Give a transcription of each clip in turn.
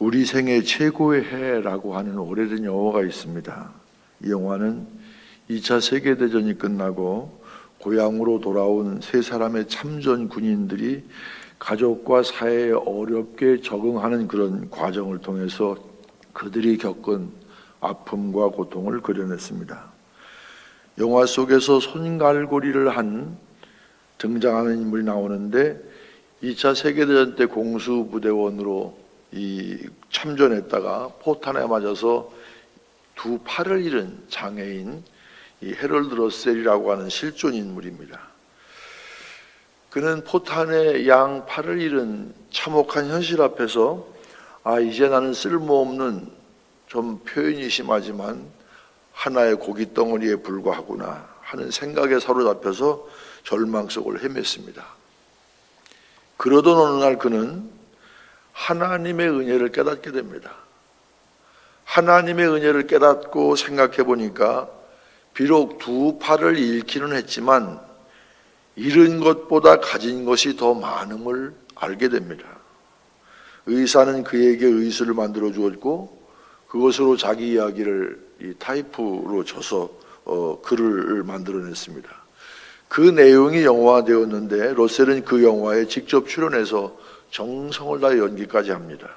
우리 생애 최고의 해라고 하는 오래된 영화가 있습니다. 이 영화는 2차 세계대전이 끝나고 고향으로 돌아온 세 사람의 참전 군인들이 가족과 사회에 어렵게 적응하는 그런 과정을 통해서 그들이 겪은 아픔과 고통을 그려냈습니다. 영화 속에서 손갈고리를 한 등장하는 인물이 나오는데 2차 세계대전 때 공수부대원으로 참전했다가 포탄에 맞아서 두 팔을 잃은 장애인 해럴드 러셀이라고 하는 실존 인물입니다. 그는 포탄에 양 팔을 잃은 참혹한 현실 앞에서 이제 나는 쓸모없는, 좀 표현이 심하지만 하나의 고깃덩어리에 불과하구나 하는 생각에 사로잡혀서 절망 속을 헤맸습니다. 그러던 어느 날 그는 하나님의 은혜를 깨닫게 됩니다. 하나님의 은혜를 깨닫고 생각해 보니까 비록 두 팔을 잃기는 했지만 잃은 것보다 가진 것이 더 많음을 알게 됩니다. 의사는 그에게 의술을 만들어 주었고 그것으로 자기 이야기를 타이프로 쳐서 글을 만들어냈습니다. 그 내용이 영화화되었는데 러셀은 그 영화에 직접 출연해서 정성을 다해 연기까지 합니다.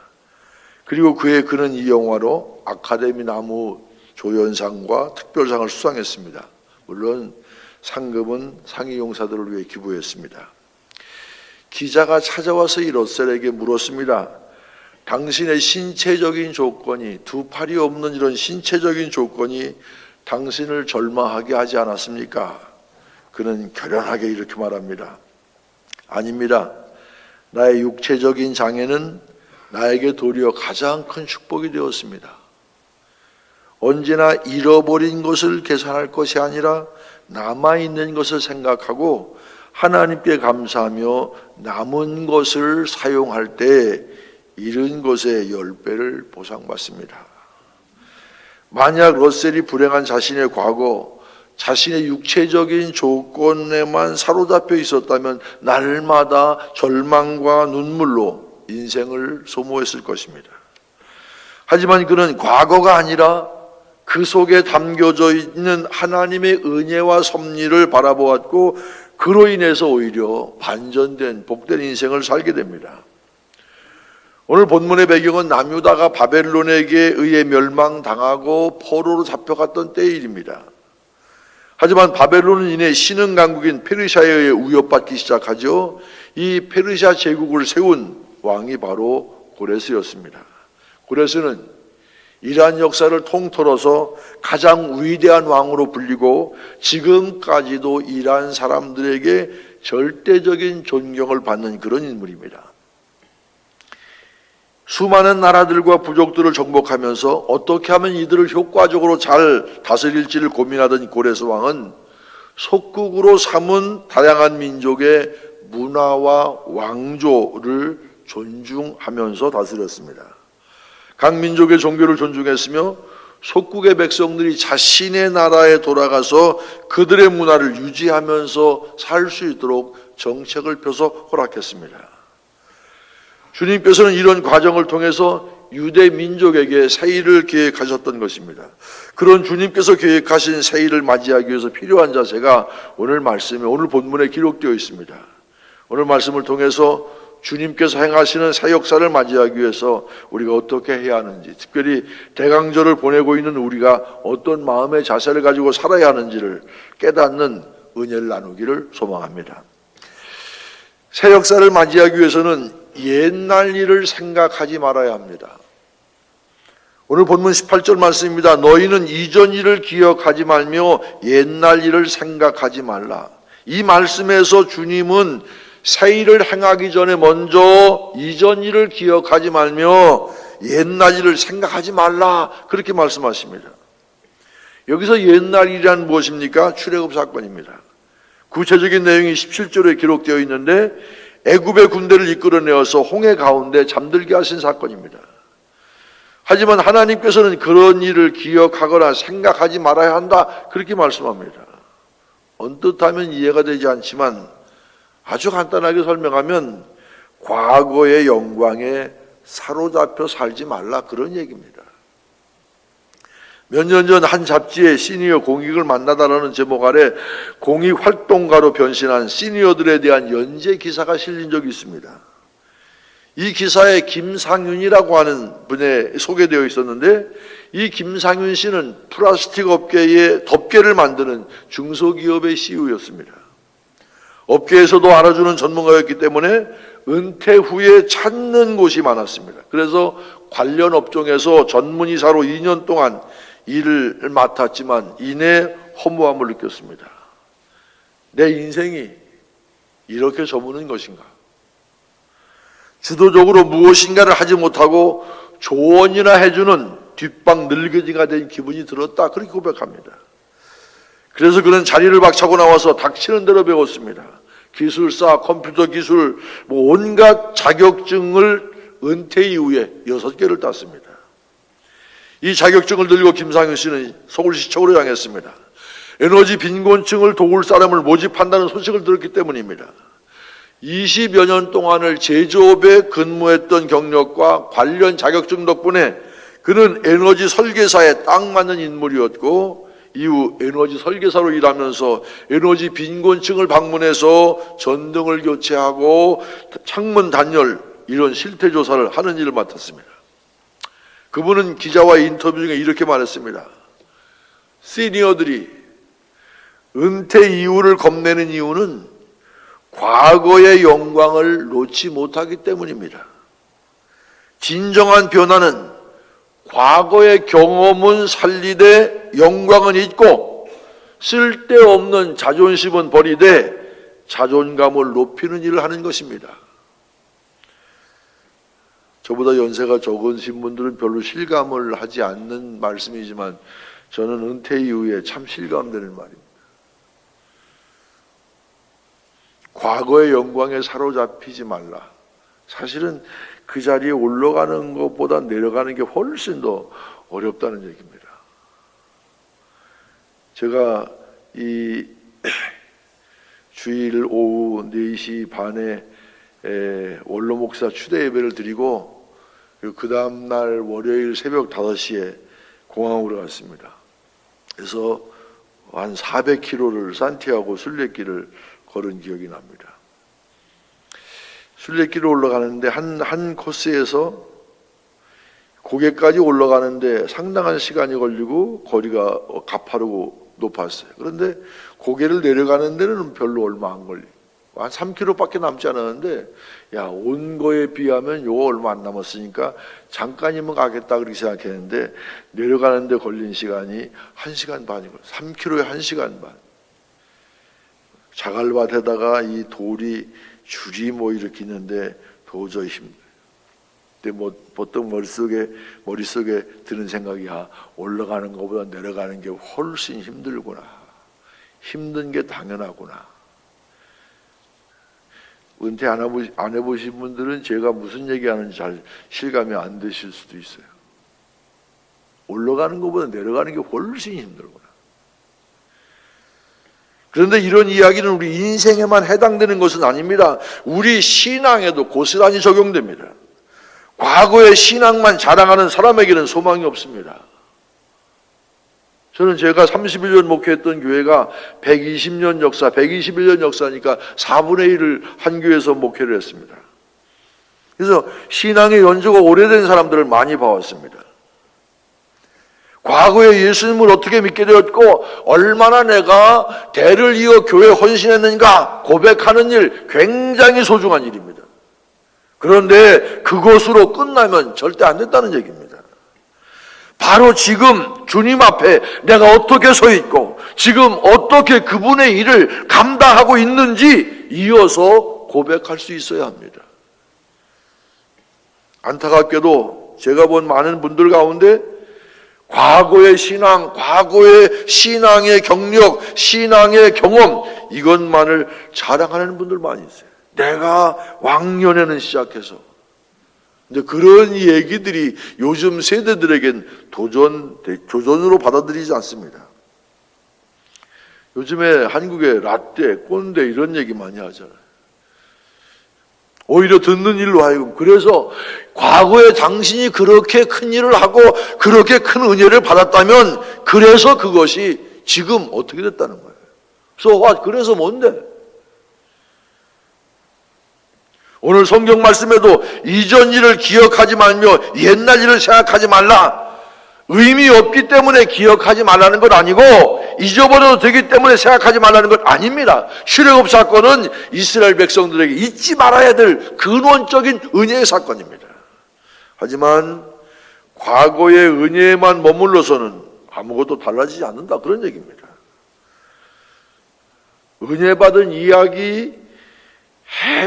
그리고 그는 이 영화로 아카데미 나무 조연상과 특별상을 수상했습니다. 물론 상금은 상위 용사들을 위해 기부했습니다. 기자가 찾아와서 이 러셀에게 물었습니다. 당신의 신체적인 조건이, 두 팔이 없는 이런 신체적인 조건이 당신을 절망하게 하지 않았습니까? 그는 결연하게 이렇게 말합니다. 아닙니다. 나의 육체적인 장애는 나에게 도리어 가장 큰 축복이 되었습니다. 언제나 잃어버린 것을 계산할 것이 아니라 남아있는 것을 생각하고 하나님께 감사하며 남은 것을 사용할 때 잃은 것의 10배를 보상받습니다. 만약 러셀이 불행한 자신의 과거, 자신의 육체적인 조건에만 사로잡혀 있었다면 날마다 절망과 눈물로 인생을 소모했을 것입니다. 하지만 그는 과거가 아니라 그 속에 담겨져 있는 하나님의 은혜와 섭리를 바라보았고 그로 인해서 오히려 반전된 복된 인생을 살게 됩니다. 오늘 본문의 배경은 남유다가 바벨론에게 의해 멸망당하고 포로로 잡혀갔던 때의 일입니다. 하지만 바벨론은 이내 신흥 강국인 페르시아에 의해 위협받기 시작하죠. 이 페르시아 제국을 세운 왕이 바로 고레스였습니다. 고레스는 이란 역사를 통틀어서 가장 위대한 왕으로 불리고 지금까지도 이란 사람들에게 절대적인 존경을 받는 그런 인물입니다. 수많은 나라들과 부족들을 정복하면서 어떻게 하면 이들을 효과적으로 잘 다스릴지를 고민하던 고레스 왕은 속국으로 삼은 다양한 민족의 문화와 왕조를 존중하면서 다스렸습니다. 각 민족의 종교를 존중했으며 속국의 백성들이 자신의 나라에 돌아가서 그들의 문화를 유지하면서 살 수 있도록 정책을 펴서 허락했습니다. 주님께서는 이런 과정을 통해서 유대 민족에게 새해를 계획하셨던 것입니다. 그런 주님께서 계획하신 새해를 맞이하기 위해서 필요한 자세가 오늘 말씀에, 오늘 본문에 기록되어 있습니다. 오늘 말씀을 통해서 주님께서 행하시는 새 역사를 맞이하기 위해서 우리가 어떻게 해야 하는지, 특별히 대강절을 보내고 있는 우리가 어떤 마음의 자세를 가지고 살아야 하는지를 깨닫는 은혜를 나누기를 소망합니다. 새 역사를 맞이하기 위해서는 옛날 일을 생각하지 말아야 합니다. 오늘 본문 18절 말씀입니다. 너희는 이전 일을 기억하지 말며 옛날 일을 생각하지 말라. 이 말씀에서 주님은 새 일을 행하기 전에 먼저 이전 일을 기억하지 말며 옛날 일을 생각하지 말라, 그렇게 말씀하십니다. 여기서 옛날 일이란 무엇입니까? 출애굽 사건입니다. 구체적인 내용이 17절에 기록되어 있는데 애굽의 군대를 이끌어내어서 홍해 가운데 잠들게 하신 사건입니다. 하지만 하나님께서는 그런 일을 기억하거나 생각하지 말아야 한다, 그렇게 말씀합니다. 언뜻 하면 이해가 되지 않지만 아주 간단하게 설명하면 과거의 영광에 사로잡혀 살지 말라, 그런 얘기입니다. 몇 년 전 한 잡지에 시니어 공익을 만나다라는 제목 아래 공익 활동가로 변신한 시니어들에 대한 연재 기사가 실린 적이 있습니다. 이 기사에 김상윤이라고 하는 분이 소개되어 있었는데, 이 김상윤 씨는 플라스틱 업계의 덮개를 만드는 중소기업의 CEO였습니다. 업계에서도 알아주는 전문가였기 때문에 은퇴 후에 찾는 곳이 많았습니다. 그래서 관련 업종에서 전문이사로 2년 동안 일을 맡았지만 이내 허무함을 느꼈습니다. 내 인생이 이렇게 저무는 것인가? 주도적으로 무엇인가를 하지 못하고 조언이나 해주는 뒷방 늙은이가 된 기분이 들었다, 그렇게 고백합니다. 그래서 그는 자리를 박차고 나와서 닥치는 대로 배웠습니다. 기술사, 컴퓨터 기술, 온갖 자격증을 은퇴 이후에 6개를 땄습니다. 이 자격증을 들고 김상윤 씨는 서울시청으로 향했습니다. 에너지 빈곤층을 도울 사람을 모집한다는 소식을 들었기 때문입니다. 20여 년 동안을 제조업에 근무했던 경력과 관련 자격증 덕분에 그는 에너지 설계사에 딱 맞는 인물이었고, 이후 에너지 설계사로 일하면서 에너지 빈곤층을 방문해서 전등을 교체하고 창문 단열, 이런 실태 조사를 하는 일을 맡았습니다. 그분은 기자와의 인터뷰 중에 이렇게 말했습니다. 시니어들이 은퇴 이후를 겁내는 이유는 과거의 영광을 놓지 못하기 때문입니다. 진정한 변화는 과거의 경험은 살리되 영광은 잊고 쓸데없는 자존심은 버리되 자존감을 높이는 일을 하는 것입니다. 저보다 연세가 적으신 분들은 별로 실감을 하지 않는 말씀이지만 저는 은퇴 이후에 참 실감되는 말입니다. 과거의 영광에 사로잡히지 말라. 사실은 그 자리에 올라가는 것보다 내려가는 게 훨씬 더 어렵다는 얘기입니다. 제가 이 주일 오후 4시 반에 원로 목사 추대 예배를 드리고 그 다음날 월요일 새벽 5시에 공항으로 갔습니다. 그래서 한 400km를 산티아고 순례길을 걸은 기억이 납니다. 순례길을 올라가는데 한 코스에서 고개까지 올라가는데 상당한 시간이 걸리고 거리가 가파르고 높았어요. 그런데 고개를 내려가는 데는 별로 얼마 안 걸리고 한 3km밖에 남지 않았는데, 온 거에 비하면 요거 얼마 안 남았으니까 잠깐이면 가겠다 그렇게 생각했는데 내려가는 데 걸린 시간이 1시간 반이고 3km에 1시간 반. 자갈밭에다가 이 돌이 줄이 이렇게 있는데 도저히 힘들어요. 근데 보통 머릿속에 드는 생각이, 올라가는 것보다 내려가는 게 훨씬 힘들구나. 힘든 게 당연하구나. 은퇴 안 해보신 분들은 제가 무슨 얘기하는지 잘 실감이 안 되실 수도 있어요. 올라가는 것보다 내려가는 게 훨씬 힘들구나. 그런데 이런 이야기는 우리 인생에만 해당되는 것은 아닙니다. 우리 신앙에도 고스란히 적용됩니다. 과거의 신앙만 자랑하는 사람에게는 소망이 없습니다. 저는 제가 31년 목회했던 교회가 120년 역사, 121년 역사니까 4분의 1을 한 교회에서 목회를 했습니다. 그래서 신앙의 연주가 오래된 사람들을 많이 봐왔습니다. 과거에 예수님을 어떻게 믿게 되었고 얼마나 내가 대를 이어 교회에 헌신했는가 고백하는 일, 굉장히 소중한 일입니다. 그런데 그것으로 끝나면 절대 안 된다는 얘기입니다. 바로 지금 주님 앞에 내가 어떻게 서 있고 지금 어떻게 그분의 일을 감당하고 있는지 이어서 고백할 수 있어야 합니다. 안타깝게도 제가 본 많은 분들 가운데 과거의 신앙, 과거의 신앙의 경력, 신앙의 경험, 이것만을 자랑하는 분들 많이 있어요. 내가 왕년에는 시작해서. 근데 그런 얘기들이 요즘 세대들에겐 도전으로 받아들이지 않습니다. 요즘에 한국에 라떼, 꼰대 이런 얘기 많이 하잖아요. 오히려 듣는 일로 하여금. 그래서 과거에 당신이 그렇게 큰 일을 하고 그렇게 큰 은혜를 받았다면 그래서 그것이 지금 어떻게 됐다는 거예요. 그래서 뭔데? 오늘 성경 말씀에도 이전 일을 기억하지 말며 옛날 일을 생각하지 말라. 의미 없기 때문에 기억하지 말라는 것 아니고 잊어버려도 되기 때문에 생각하지 말라는 것 아닙니다. 출애굽 사건은 이스라엘 백성들에게 잊지 말아야 될 근원적인 은혜의 사건입니다. 하지만 과거의 은혜에만 머물러서는 아무것도 달라지지 않는다, 그런 얘기입니다. 은혜 받은 이야기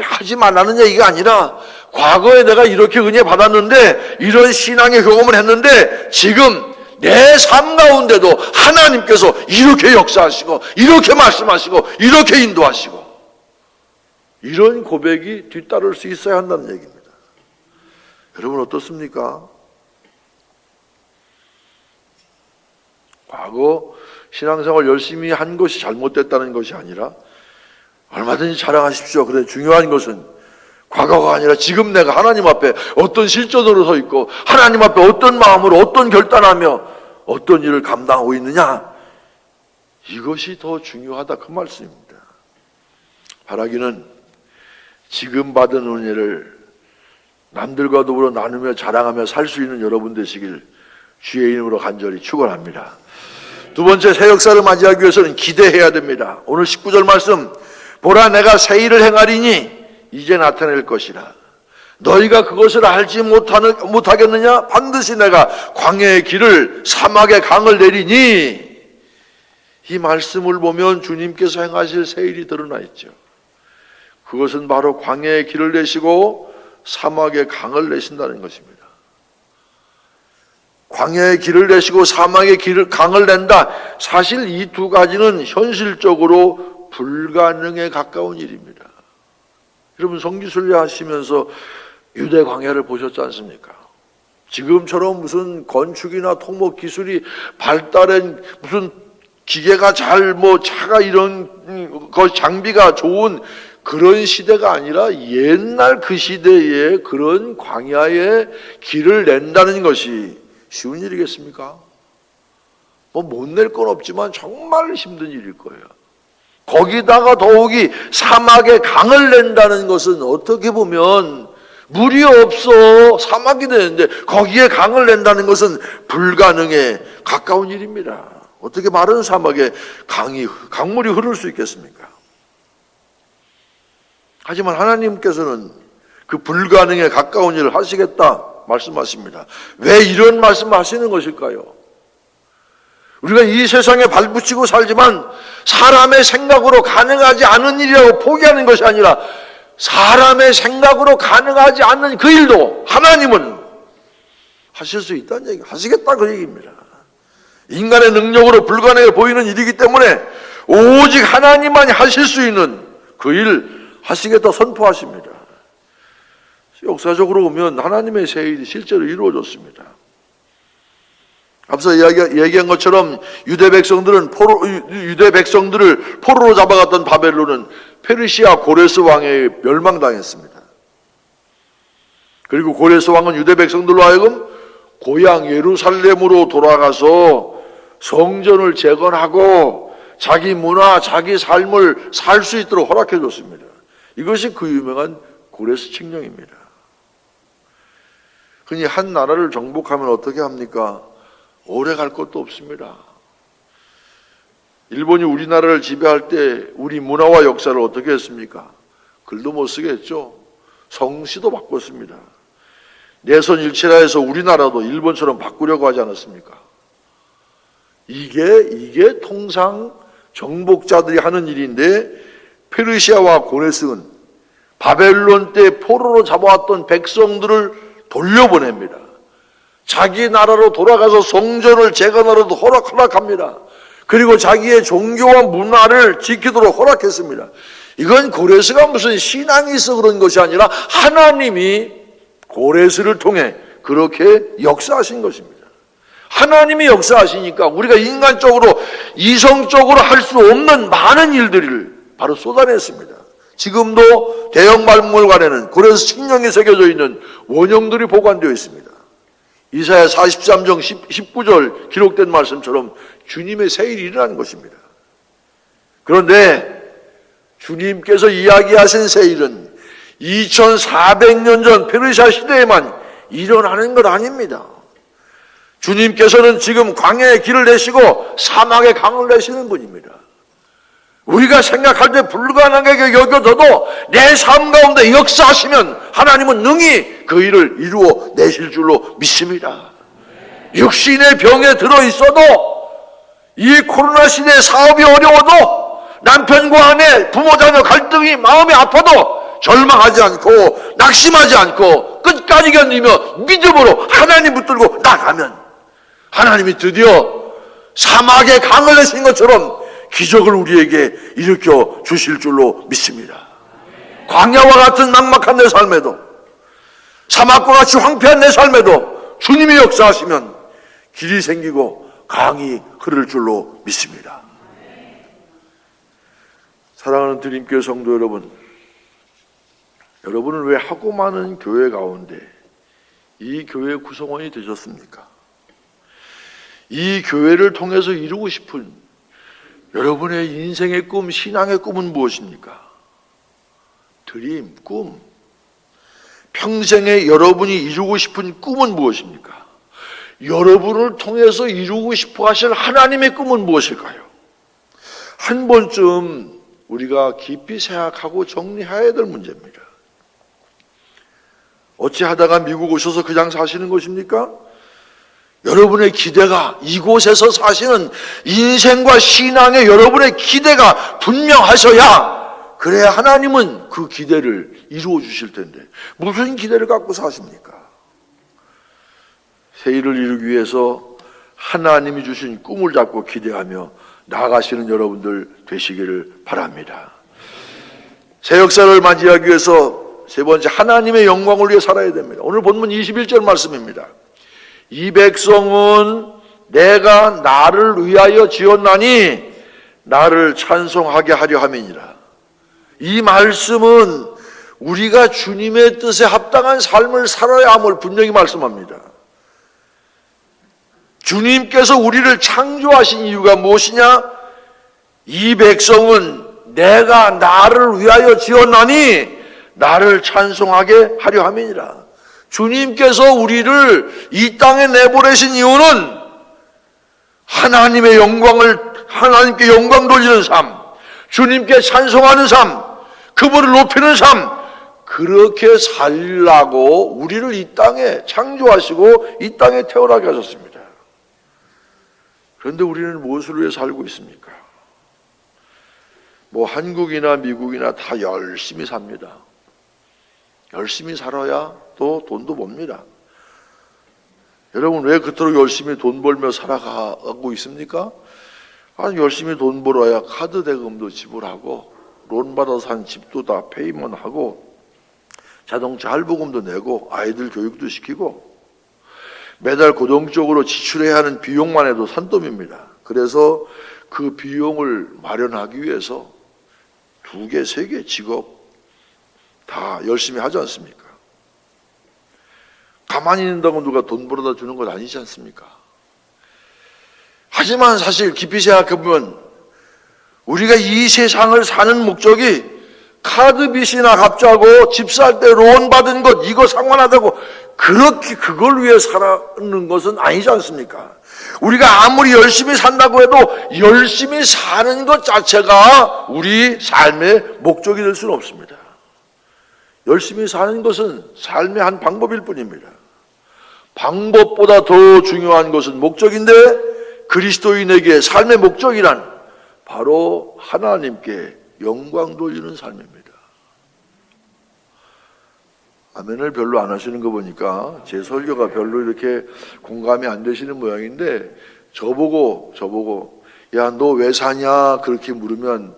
하지 말라는 얘기가 아니라 과거에 내가 이렇게 은혜 받았는데 이런 신앙의 경험을 했는데 지금 내 삶 가운데도 하나님께서 이렇게 역사하시고 이렇게 말씀하시고 이렇게 인도하시고 이런 고백이 뒤따를 수 있어야 한다는 얘기입니다. 여러분 어떻습니까? 과거 신앙생활 열심히 한 것이 잘못됐다는 것이 아니라 얼마든지 자랑하십시오. 그런데 중요한 것은 과거가 아니라 지금 내가 하나님 앞에 어떤 실존으로 서 있고 하나님 앞에 어떤 마음으로 어떤 결단하며 어떤 일을 감당하고 있느냐, 이것이 더 중요하다, 그 말씀입니다. 바라기는 지금 받은 은혜를 남들과 더불어 나누며 자랑하며 살 수 있는 여러분 되시길 주의 이름으로 간절히 축원합니다. 두 번째, 새 역사를 맞이하기 위해서는 기대해야 됩니다. 오늘 19절 말씀, 보라 내가 새 일을 행하리니 이제 나타낼 것이라. 너희가 그것을 알지 못하겠느냐? 반드시 내가 광야의 길을 사막의 강을 내리니. 이 말씀을 보면 주님께서 행하실 새 일이 드러나 있죠. 그것은 바로 광야의 길을 내시고 사막의 강을 내신다는 것입니다. 광야의 길을 내시고 사막의 강을 낸다. 사실 이 두 가지는 현실적으로 불가능에 가까운 일입니다. 여러분 성지순례 하시면서 유대 광야를 보셨지 않습니까? 지금처럼 무슨 건축이나 토목 기술이 발달한 무슨 기계가 차가 이런 것 장비가 좋은 그런 시대가 아니라 옛날 그 시대에 그런 광야의 길을 낸다는 것이 쉬운 일이겠습니까? 못 낼 건 없지만 정말 힘든 일일 거예요. 거기다가 더욱이 사막에 강을 낸다는 것은 어떻게 보면 물이 없어 사막이 되는데 거기에 강을 낸다는 것은 불가능에 가까운 일입니다. 어떻게 마른 사막에 강물이 흐를 수 있겠습니까? 하지만 하나님께서는 그 불가능에 가까운 일을 하시겠다 말씀하십니다. 왜 이런 말씀을 하시는 것일까요? 우리가 이 세상에 발붙이고 살지만 사람의 생각으로 가능하지 않은 일이라고 포기하는 것이 아니라 사람의 생각으로 가능하지 않는 그 일도 하나님은 하실 수 있다는 얘기, 하시겠다 그 얘기입니다. 인간의 능력으로 불가능해 보이는 일이기 때문에 오직 하나님만이 하실 수 있는 그 일 하시겠다 선포하십니다. 역사적으로 보면 하나님의 새 일이 실제로 이루어졌습니다. 앞서 얘기한 것처럼 유대 백성들을 포로로 잡아갔던 바벨론은 페르시아 고레스 왕에 멸망당했습니다. 그리고 고레스 왕은 유대 백성들로 하여금 고향 예루살렘으로 돌아가서 성전을 재건하고 자기 문화, 자기 삶을 살 수 있도록 허락해 줬습니다. 이것이 그 유명한 고레스 칙령입니다. 흔히 한 나라를 정복하면 어떻게 합니까? 오래 갈 것도 없습니다. 일본이 우리나라를 지배할 때 우리 문화와 역사를 어떻게 했습니까? 글도 못 쓰게 했죠. 성씨도 바꿨습니다. 내선일체라 해서 우리나라도 일본처럼 바꾸려고 하지 않았습니까? 이게 통상 정복자들이 하는 일인데 페르시아와 고레스는 바벨론 때 포로로 잡아왔던 백성들을 돌려보냅니다. 자기 나라로 돌아가서 성전을 재건하려도 허락합니다. 그리고 자기의 종교와 문화를 지키도록 허락했습니다. 이건 고레스가 무슨 신앙이 있어 그런 것이 아니라 하나님이 고레스를 통해 그렇게 역사하신 것입니다. 하나님이 역사하시니까 우리가 인간적으로 이성적으로 할 수 없는 많은 일들을 바로 쏟아냈습니다. 지금도 대형박물관에는 고레스 칙령이 새겨져 있는 원형들이 보관되어 있습니다. 이사야 43장 19절 기록된 말씀처럼 주님의 세일이 일어나는 것입니다. 그런데 주님께서 이야기하신 세일은 2400년 전 페르시아 시대에만 일어나는 것 아닙니다. 주님께서는 지금 광야의 길을 내시고 사막의 강을 내시는 분입니다. 우리가 생각할 때 불가능하게 여겨져도 내 삶 가운데 역사하시면 하나님은 능히 그 일을 이루어 내실 줄로 믿습니다. 육신의 병에 들어있어도 이 코로나 시대에 사업이 어려워도 남편과 아내, 부모 자녀 갈등이 마음이 아파도 절망하지 않고 낙심하지 않고 끝까지 견디며 믿음으로 하나님 붙들고 나가면 하나님이 드디어 사막의 강을 내신 것처럼 기적을 우리에게 일으켜 주실 줄로 믿습니다. 광야와 같은 막막한 내 삶에도 사막과 같이 황폐한 내 삶에도 주님이 역사하시면 길이 생기고 강이 흐를 줄로 믿습니다. 사랑하는 드림교회 성도 여러분, 여러분은 왜 하고 많은 교회 가운데 이 교회 구성원이 되셨습니까? 이 교회를 통해서 이루고 싶은 여러분의 인생의 꿈, 신앙의 꿈은 무엇입니까? 드림, 꿈. 평생에 여러분이 이루고 싶은 꿈은 무엇입니까? 여러분을 통해서 이루고 싶어 하실 하나님의 꿈은 무엇일까요? 한 번쯤 우리가 깊이 생각하고 정리해야 될 문제입니다. 어찌하다가 미국 오셔서 그냥 사시는 것입니까? 여러분의 기대가 이곳에서 사시는 인생과 신앙의 여러분의 기대가 분명하셔야 그래야 하나님은 그 기대를 이루어 주실 텐데 무슨 기대를 갖고 사십니까? 새 일을 이루기 위해서 하나님이 주신 꿈을 잡고 기대하며 나아가시는 여러분들 되시기를 바랍니다. 새 역사를 맞이하기 위해서 세 번째, 하나님의 영광을 위해 살아야 됩니다. 오늘 본문 21절 말씀입니다. 이 백성은 내가 나를 위하여 지었나니 나를 찬송하게 하려 함이니라. 이 말씀은 우리가 주님의 뜻에 합당한 삶을 살아야 함을 분명히 말씀합니다. 주님께서 우리를 창조하신 이유가 무엇이냐? 이 백성은 내가 나를 위하여 지었나니 나를 찬송하게 하려 함이니라. 주님께서 우리를 이 땅에 내보내신 이유는 하나님의 영광을, 하나님께 영광 돌리는 삶, 주님께 찬송하는 삶, 그분을 높이는 삶, 그렇게 살라고 우리를 이 땅에 창조하시고 이 땅에 태어나게 하셨습니다. 그런데 우리는 무엇을 위해 살고 있습니까? 한국이나 미국이나 다 열심히 삽니다. 열심히 살아야 또 돈도 봅니다. 여러분 왜 그토록 열심히 돈 벌며 살아가고 있습니까? 열심히 돈 벌어야 카드 대금도 지불하고 론 받아서 산 집도 다 페이먼하고 자동차 할부금도 내고 아이들 교육도 시키고 매달 고정적으로 지출해야 하는 비용만 해도 산더미입니다. 그래서 그 비용을 마련하기 위해서 2개, 3개 직업 다 열심히 하지 않습니까? 가만히 있는다고 누가 돈 벌어다 주는 것 아니지 않습니까? 하지만 사실 깊이 생각해보면 우리가 이 세상을 사는 목적이 카드 빚이나 갚자고 집 살 때 론 받은 것 이거 상관하다고 그렇게 그걸 위해 사는 것은 아니지 않습니까? 우리가 아무리 열심히 산다고 해도 열심히 사는 것 자체가 우리 삶의 목적이 될 수는 없습니다. 열심히 사는 것은 삶의 한 방법일 뿐입니다. 방법보다 더 중요한 것은 목적인데 그리스도인에게 삶의 목적이란 바로 하나님께 영광 돌리는 삶입니다. 아멘을 별로 안 하시는 거 보니까 제 설교가 별로 이렇게 공감이 안 되시는 모양인데 저보고 야, 너 왜 사냐 그렇게 물으면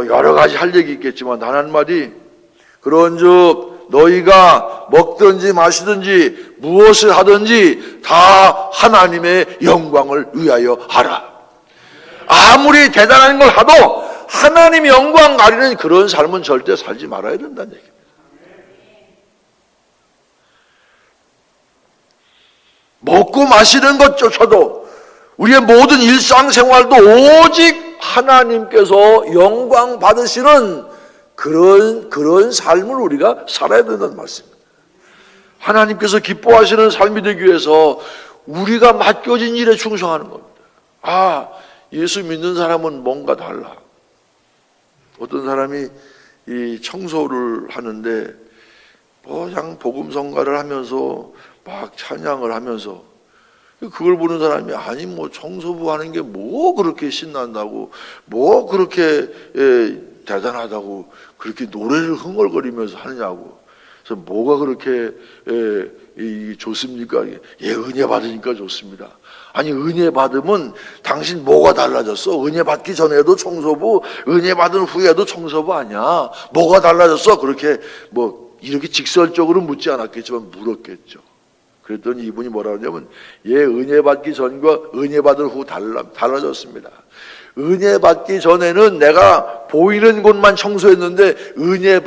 여러 가지 할 얘기 있겠지만 단 한마디, 그런즉 너희가 먹든지 마시든지 무엇을 하든지 다 하나님의 영광을 위하여 하라. 아무리 대단한 걸 하도 하나님 영광 가리는 그런 삶은 절대 살지 말아야 된다는 얘기입니다. 먹고 마시는 것조차도 우리의 모든 일상생활도 오직 하나님께서 영광 받으시는 그런 삶을 우리가 살아야 된다는 말씀입니다. 하나님께서 기뻐하시는 삶이 되기 위해서 우리가 맡겨진 일에 충성하는 겁니다. 아, 예수 믿는 사람은 뭔가 달라. 어떤 사람이 이 청소를 하는데 그냥 복음성가를 하면서 막 찬양을 하면서 그걸 보는 사람이 아니 뭐 청소부 하는 게 뭐 그렇게 신난다고 뭐 그렇게 대단하다고 그렇게 노래를 흥얼거리면서 하느냐고. 그래서 뭐가 그렇게 좋습니까? 은혜 받으니까 좋습니다. 아니 은혜 받으면 당신 뭐가 달라졌어? 은혜 받기 전에도 청소부, 은혜 받은 후에도 청소부 아니야. 뭐가 달라졌어? 그렇게 뭐 이렇게 직설적으로 묻지 않았겠지만 물었겠죠. 그랬더니 이분이 뭐라 그러냐면 은혜 받기 전과 은혜 받은 후 달라졌습니다. 은혜 받기 전에는 내가 보이는 곳만 청소했는데 은혜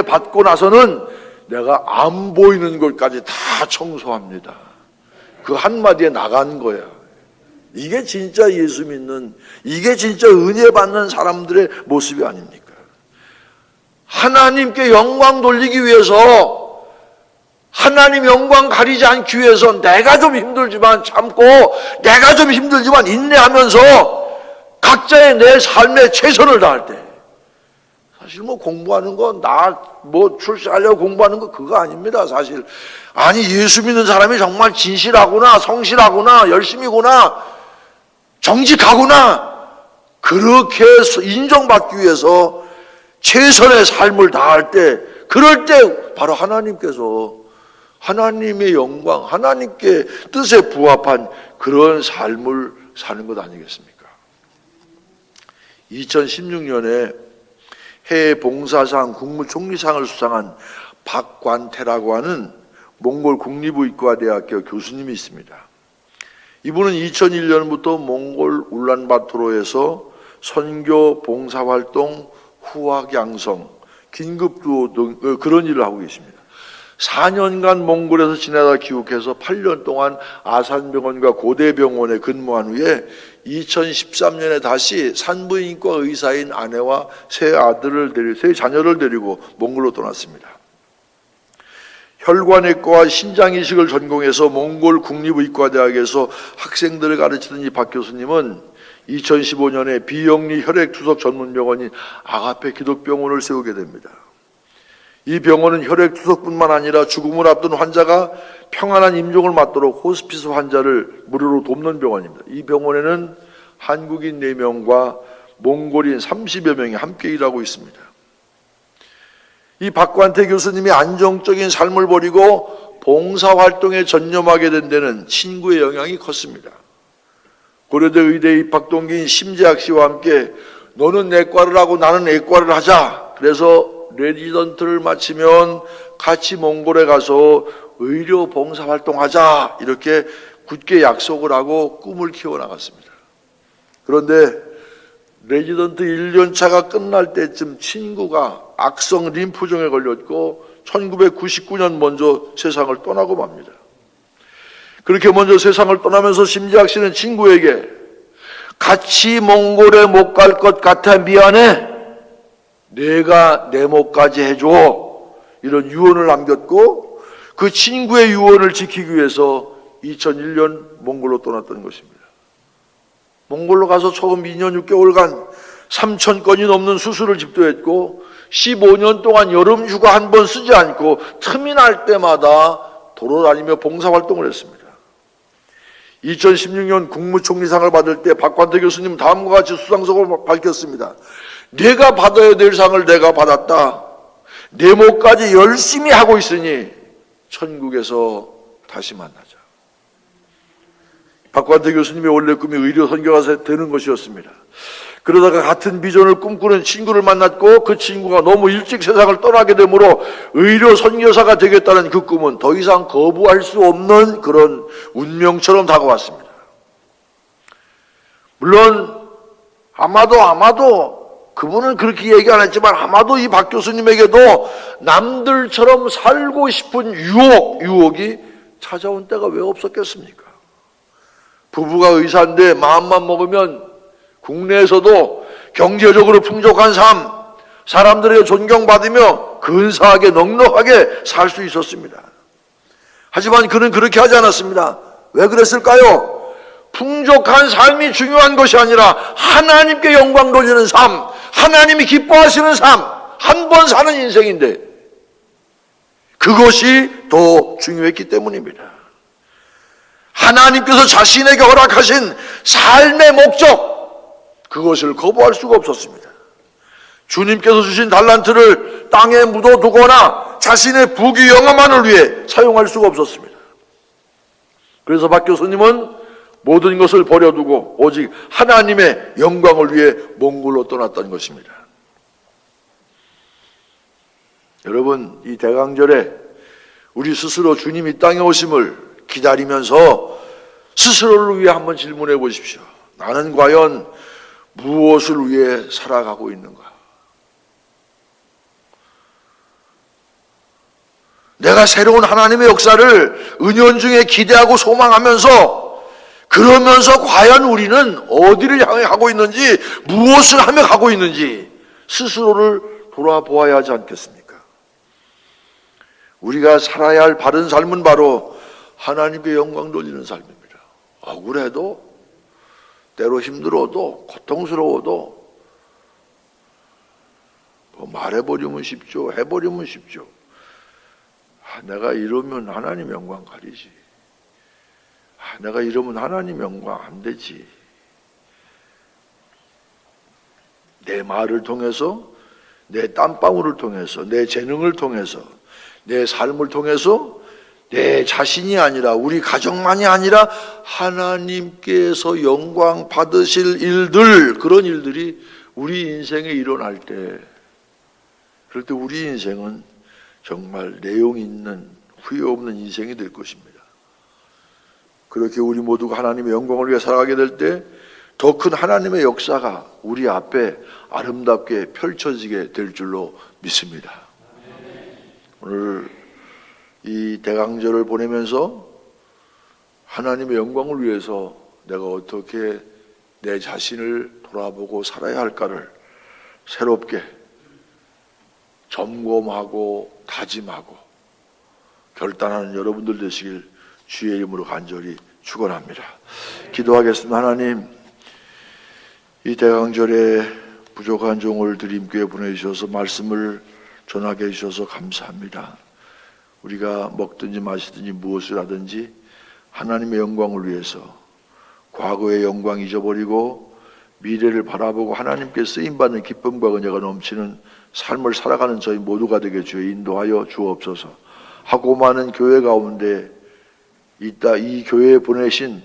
받고 나서는 내가 안 보이는 곳까지 다 청소합니다. 그 한마디에 나간 거야. 이게 진짜 예수 믿는, 이게 진짜 은혜 받는 사람들의 모습이 아닙니까? 하나님께 영광 돌리기 위해서, 하나님 영광 가리지 않기 위해서 내가 좀 힘들지만 참고, 내가 좀 힘들지만 인내하면서 각자의 내 삶에 최선을 다할 때, 사실 뭐 공부하는 거, 출세하려고 공부하는 거 그거 아닙니다, 사실. 아니, 예수 믿는 사람이 정말 진실하구나, 성실하구나, 열심히구나, 정직하구나, 그렇게 인정받기 위해서 최선의 삶을 다할 때, 그럴 때 바로 하나님께서 하나님의 영광, 하나님께 뜻에 부합한 그런 삶을 사는 것 아니겠습니까? 2016년에 해외 봉사상 국무총리상을 수상한 박관태라고 하는 몽골 국립의과대학교 교수님이 있습니다. 이분은 2001년부터 몽골 울란바토르에서 선교, 봉사활동, 후학 양성, 긴급두호 등 그런 일을 하고 계십니다. 4년간 몽골에서 지내다 귀국해서 8년 동안 아산병원과 고대병원에 근무한 후에 2013년에 다시 산부인과 의사인 아내와 세 자녀를 데리고 몽골로 떠났습니다. 혈관외과와 신장이식을 전공해서 몽골 국립의과대학에서 학생들을 가르치던 이 박 교수님은 2015년에 비영리 혈액투석 전문병원인 아가페 기독병원을 세우게 됩니다. 이 병원은 혈액투석뿐만 아니라 죽음을 앞둔 환자가 평안한 임종을 맞도록 호스피스 환자를 무료로 돕는 병원입니다. 이 병원에는 한국인 4명과 몽골인 30여 명이 함께 일하고 있습니다. 이 박관태 교수님이 안정적인 삶을 버리고 봉사활동에 전념하게 된 데는 친구의 영향이 컸습니다. 고려대 의대 입학 동기인 심재학 씨와 함께 너는 내과를 하고 나는 애과를 하자. 그래서 레지던트를 마치면 같이 몽골에 가서 의료 봉사활동하자. 이렇게 굳게 약속을 하고 꿈을 키워나갔습니다. 그런데 레지던트 1년차가 끝날 때쯤 친구가 악성 림프종에 걸렸고 1999년 먼저 세상을 떠나고 맙니다. 그렇게 먼저 세상을 떠나면서 심지학 씨는 친구에게 같이 몽골에 못 갈 것 같아 미안해. 내가 내 몫까지 해줘. 이런 유언을 남겼고 그 친구의 유언을 지키기 위해서 2001년 몽골로 떠났던 것입니다. 몽골로 가서 처음 2년 6개월간 3,000건이 넘는 수술을 집도했고 15년 동안 여름 휴가 한 번 쓰지 않고 틈이 날 때마다 돌아다니며 봉사활동을 했습니다. 2016년 국무총리상을 받을 때 박관태 교수님 다음과 같이 수상소감을 밝혔습니다. 내가 받아야 될 상을 내가 받았다. 내 몫까지 열심히 하고 있으니 천국에서 다시 만나자. 박관태 교수님의 원래 꿈이 의료 선교가 되는 것이었습니다. 그러다가 같은 비전을 꿈꾸는 친구를 만났고 그 친구가 너무 일찍 세상을 떠나게 되므로 의료 선교사가 되겠다는 그 꿈은 더 이상 거부할 수 없는 그런 운명처럼 다가왔습니다. 물론 아마도 그분은 그렇게 얘기 안 했지만 아마도 이 박 교수님에게도 남들처럼 살고 싶은 유혹이 찾아온 때가 왜 없었겠습니까? 부부가 의사인데 마음만 먹으면 국내에서도 경제적으로 풍족한 삶, 사람들에게 존경받으며 근사하게 넉넉하게 살 수 있었습니다. 하지만 그는 그렇게 하지 않았습니다. 왜 그랬을까요? 풍족한 삶이 중요한 것이 아니라 하나님께 영광 돌리는 삶, 하나님이 기뻐하시는 삶, 한 번 사는 인생인데 그것이 더 중요했기 때문입니다. 하나님께서 자신에게 허락하신 삶의 목적, 그것을 거부할 수가 없었습니다. 주님께서 주신 달란트를 땅에 묻어두거나 자신의 부귀 영화만을 위해 사용할 수가 없었습니다. 그래서 박 교수님은 모든 것을 버려두고 오직 하나님의 영광을 위해 몽골로 떠났다는 것입니다. 여러분, 이 대강절에 우리 스스로 주님이 땅에 오심을 기다리면서 스스로를 위해 한번 질문해 보십시오. 나는 과연 무엇을 위해 살아가고 있는가? 내가 새로운 하나님의 역사를 은연중에 기대하고 소망하면서 그러면서 과연 우리는 어디를 향해 가고 있는지, 무엇을 하며 가고 있는지 스스로를 돌아보아야 하지 않겠습니까? 우리가 살아야 할 바른 삶은 바로 하나님께 영광 돌리는 삶입니다. 억울해도, 때로 힘들어도, 고통스러워도 뭐 말해버리면 쉽죠. 해버리면 쉽죠. 내가 이러면 하나님 영광 가리지. 내가 이러면 하나님 영광 안 되지. 내 말을 통해서, 내 땀방울을 통해서, 내 재능을 통해서, 내 삶을 통해서 내 자신이 아니라, 우리 가정만이 아니라 하나님께서 영광 받으실 일들, 그런 일들이 우리 인생에 일어날 때, 그럴 때 우리 인생은 정말 내용 있는, 후회 없는 인생이 될 것입니다. 그렇게 우리 모두가 하나님의 영광을 위해 살아가게 될 때 더 큰 하나님의 역사가 우리 앞에 아름답게 펼쳐지게 될 줄로 믿습니다. 오늘 이 대강절을 보내면서 하나님의 영광을 위해서 내가 어떻게 내 자신을 돌아보고 살아야 할까를 새롭게 점검하고 다짐하고 결단하는 여러분들 되시길 주의 이름으로 간절히 축원합니다. 기도하겠습니다. 하나님, 이 대강절에 부족한 종을 드림교회 보내주셔서 말씀을 전하게 해주셔서 감사합니다. 우리가 먹든지 마시든지 무엇을 하든지 하나님의 영광을 위해서 과거의 영광 잊어버리고 미래를 바라보고 하나님께 쓰임받는 기쁨과 은혜가 넘치는 삶을 살아가는 저희 모두가 되게 주여 인도하여 주옵소서. 하고 많은 교회 가운데 이 교회에 보내신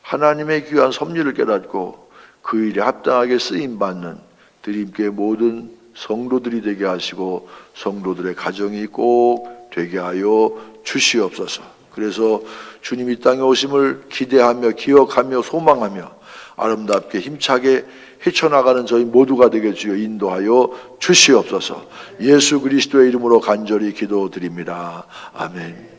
하나님의 귀한 섭리를 깨닫고 그 일에 합당하게 쓰임받는 드림교회 모든 성도들이 되게 하시고 성도들의 가정이 꼭 되게 하여 주시옵소서. 그래서 주님이 땅에 오심을 기대하며 기억하며 소망하며 아름답게 힘차게 헤쳐나가는 저희 모두가 되게 주여 인도하여 주시옵소서. 예수 그리스도의 이름으로 간절히 기도드립니다. 아멘.